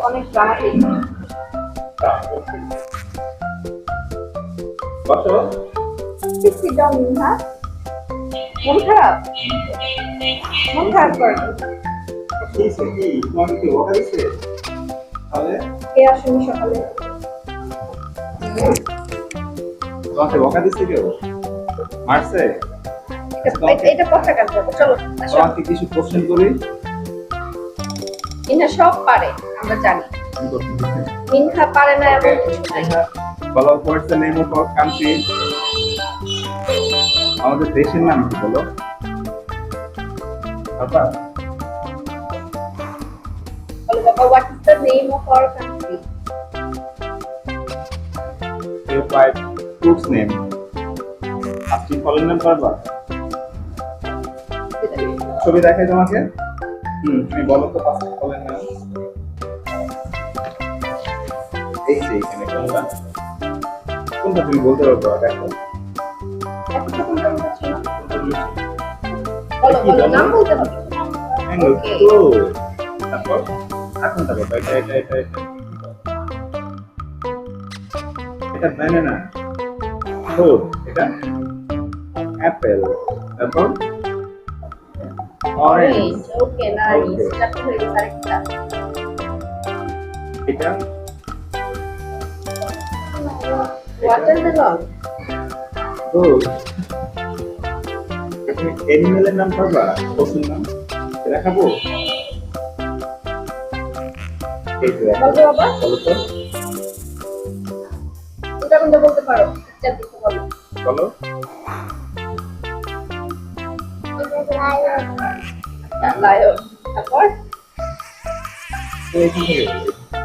অনেক ড্রামাটিক। বসো। Sit down মিনহা। মন খারাপ? মন খারাপ করে না। কি তোমাকে কি বকা দিচ্ছে? তাহলে কে আসেনি সকালে? তোমাকে বকা দিচ্ছে কেউ? মারছে? এটা কথা কাজ করবো, চলো আসো। তোমাকে কিছু কোশ্চেন করি। মিনহা সব পারে, আমরা জানি। মিনহা পারে না এমন কিছু নাই। বলো, what's the name of our country? আমাদের দেশের নাম কি বলো? বাবা, বলো বাবা, what is the name of our country? your five fruits name. আপনি ফলের নাম পারবা? ছবি দেখাই তোমাকে। তুমি বলো তো পাঁচটি ফলের নাম। এই যে এখানে কোনটা? কোনটা তুমি বলতে পারবে? দেখো। বলো বলো, নাম বলতে হবে। Mango. Okay. Good. তারপর কোনটা বলবো? এটা। এটা banana. Fruit. এটা apple. তারপর orange. ওকে, নাইস। Okay. চারটে হয়ে গেছে, আরেকটা। এটা ওয়াটারমেলন। good. তুমি অ্যানিমেলের নাম পারবা? পশুর নাম দেখাবো? এই যে দেখো। বলো বাবা, বলো তো। কোনটা কোনটা বলতে পারো? চার দিকে বলো। বলো। লায়ন। তারপর তো এখান থেকে বলো।